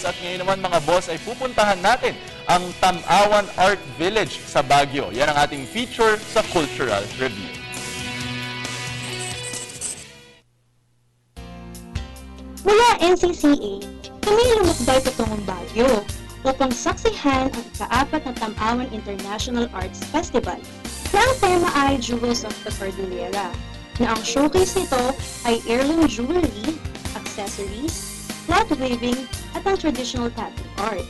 Arts at ngayon naman mga boss ay pupuntahan natin ang Tamawan Art Village sa Baguio. Yan ang ating feature sa Cultural Review. Mula NCCA, kami lumukbay patungong Baguio upang saksihan ang ika-4 na Tamawan International Arts Festival na ang tema ay Jewels of the Cordillera, na ang showcase nito ay heirloom jewelry, accessories, cloth weaving at ang traditional tattoo art.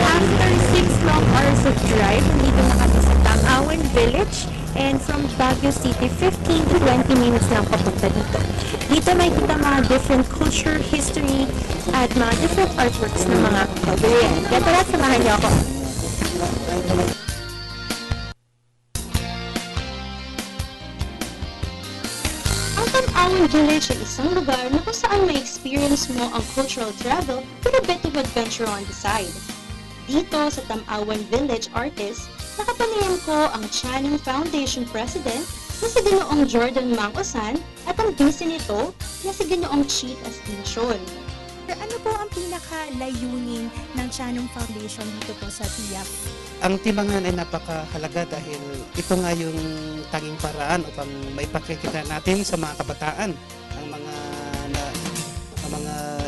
After 6 long hours of drive, nandito na kami sa Tamawan Village, and from Baguio City, 15 to 20 minutes lang papunta dito. Dito may kita mga different culture, history, at mga different artworks ng mga Cordillera. Kaya tara, samahan niyo ako. Ang Tamawan Village ay isang lugar na kung saan may experience mo ang cultural travel with a bit of adventure on the side. Dito sa Tamawan Village Artist, nakapanayam ko ang Channing Foundation President na si Ginoong Jordan Mang-Osan at ang busy nito na si Ginoong Cheat Astinción. Ano po ang pinaka-layunin ng Channing Foundation dito po sa TIAF? Ang timbangan ay napakahalaga dahil ito nga yung tanging paraan upang maipakikita natin sa mga kabataan ang mga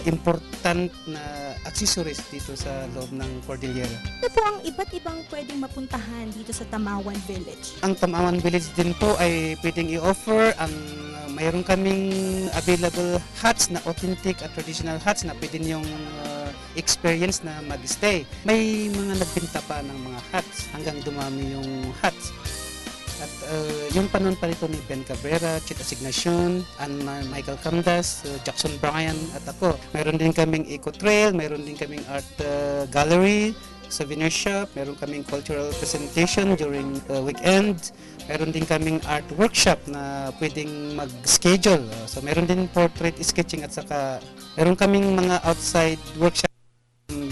important na accessories dito sa loob ng Cordillera. Ano po ang iba't ibang pwedeng mapuntahan dito sa Tamawan Village? Ang Tamawan Village din po ay pwedeng i-offer ang mayroon kaming available huts na authentic at traditional huts na pwede niyong experience na mag-stay. May mga nagbenta pa ng mga huts hanggang dumami yung huts. At yung panon pa nito ni Ben Cabrera, Cheat Astinción, Michael Camdas, Jackson Bryan at ako. Mayroon din kaming eco-trail, mayroon din kaming art gallery, souvenir shop, mayroon kaming cultural presentation during weekend, mayroon din kaming art workshop na pwedeng mag-schedule. So mayroon din portrait sketching at saka mayroon kaming mga outside workshop ng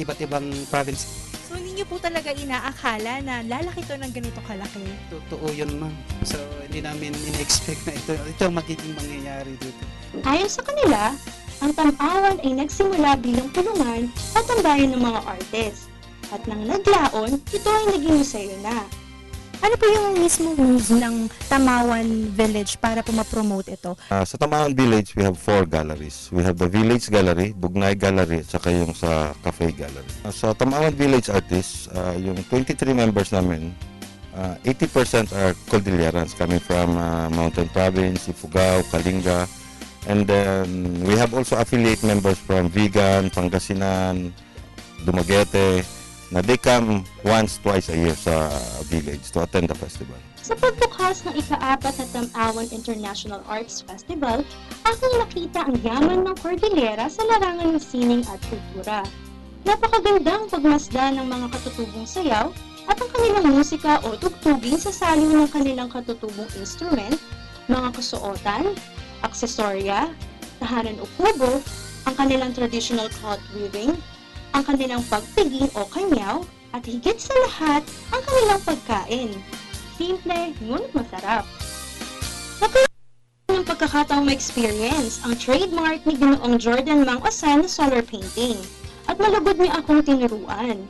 iba't ibang province. So hindi niyo po talaga inaakala na lalaki to ng ganito kalaki? Totoo yun, ma'am. So hindi namin in-expect na ito ang magiging mangyayari dito. Ayon sa kanila, ang Tamawan ay nagsimula bilang pulungan at tambayan ng mga artist. At nang naglaon, ito ay naging museo na. Ano po yung mismo moves ng Tamawan Village para po ma-promote ito? Sa Tamawan Village, we have 4 galleries. We have the Village Gallery, Bugnay Gallery, at saka yung sa Cafe Gallery. Sa Tamawan Village Artists, yung 23 members namin, 80% are Cordillerans coming from Mountain Province, Ifugao, Kalinga. And then we have also affiliate members from Vigan, Pangasinan, Dumaguete, na they come once, twice a year sa village to attend the festival. Sa pagbukas ng ika-4 na Tamawan International Arts Festival, aking nakita ang yaman ng Cordillera sa larangan ng sining at kultura. Napakagandang pagmasdan ng mga katutubong sayaw at ang kanilang musika o tugtugin sa saliw ng kanilang katutubong instrument, mga kasuotan, aksesorya, tahanan o kubo, ang kanilang traditional cloth weaving, ang kanilang pagpiging o kanyaw, at higit sa lahat, ang kanilang pagkain. Simple, ngunit masarap. Nagkaroon ng pagkakataong ma-experience ang trademark ni Ginoong Jordan Mang-Osan na solar painting, at malugod niya akong tinuruan.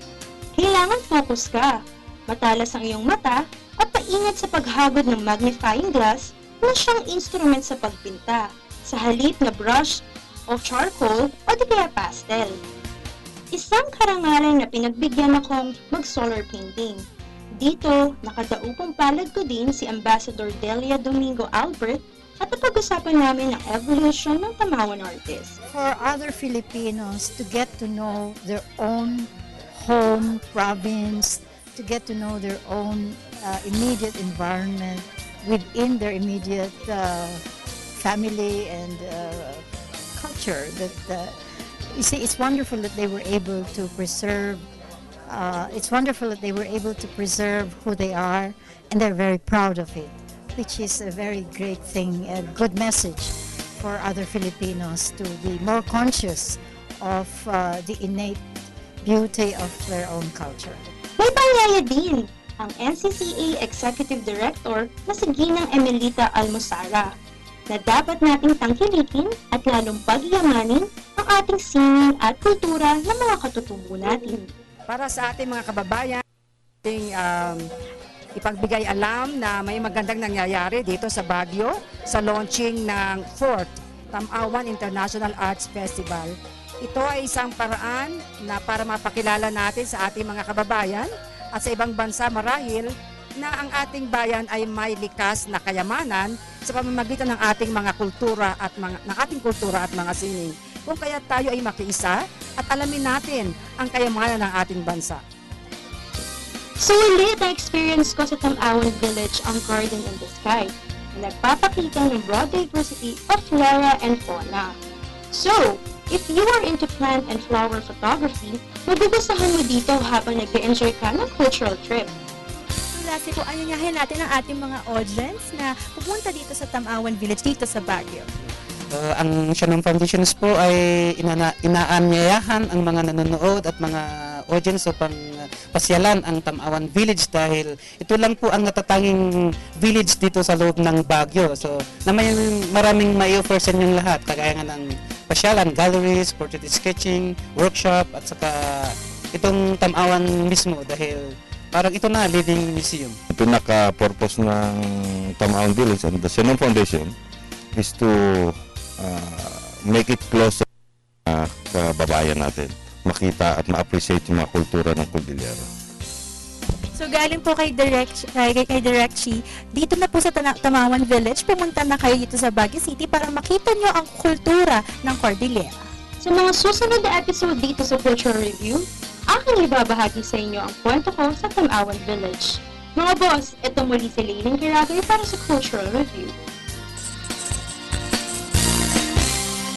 Kailangan focus ka, matalas ang iyong mata, at paingat sa paghagod ng magnifying glass na siyang instrument sa pagpinta, sa halip na brush o charcoal o di kaya pastel. Isang karangalan na pinagbigyan akong mag-solar painting. Dito, nakadaupang palad ko din si Ambassador Delia Domingo Albert at napag-usapan namin ang evolution ng Tamawan artist. For other Filipinos to get to know their own home province, to get to know their own immediate environment within their immediate family and culture, that you see, it's wonderful that they were able to preserve. It's wonderful that they were able to preserve who they are, and they're very proud of it, which is a very great thing, a good message for other Filipinos to be more conscious of the innate beauty of their own culture. May panyaya din ang NCCA Executive Director na si Ginang Emelita Almosara. na dapat nating tangkilikin at lalong pagyamanin ang ating sining at kultura ng mga katutubo natin. Para sa ating mga kababayan, ating ipagbigay alam na may magandang nangyayari dito sa Baguio sa launching ng 4th Tamawan International Arts Festival. Ito ay isang paraan na para mapakilala natin sa ating mga kababayan at sa ibang bansa marahil na ang ating bayan ay may likas na kayamanan sa pamamagitan ng ating mga kultura at mga sining. Kung kaya tayo ay makiisa at alamin natin ang kayamanan ng ating bansa. So ulit, na-experience ko sa Tamawan Village ang Garden in the Sky na nagpapakita ng broad diversity of flora and fauna. So, if you are into plant and flower photography, magugustuhan mo dito habang nag-enjoy ka ng cultural trip. Lastly po, anyayahin natin ang ating mga audience na pupunta dito sa Tamawan Village, dito sa Baguio. Ang Shannon Foundations po ay inaanyayahan ang mga nanonood at mga audience upang pasyalan ang Tamawan Village dahil ito lang po ang natatanging village dito sa loob ng Baguio. So, na may maraming mai-offer sa inyong lahat, kagaya nga ng pasyalan, galleries, portrait sketching, workshop, at saka itong Tamawan mismo dahil parang ito na, living museum. Pinaka-purpose ng Tamawan Village and the Shannon Foundation is to make it closer sa kababayan natin, makita at ma-appreciate yung mga kultura ng Cordillera. So galing po kay Direct Chi, dito na po sa Tamawan Village, pumunta na kayo dito sa Baguio City para makita nyo ang kultura ng Cordillera. Sa mga susunod na episode dito sa Cultural Review, aking ibabahagi sa inyo ang kwento ko sa Tamawan Village. Mga boss, ito muli si Leyland Kiragay para sa Cultural Review.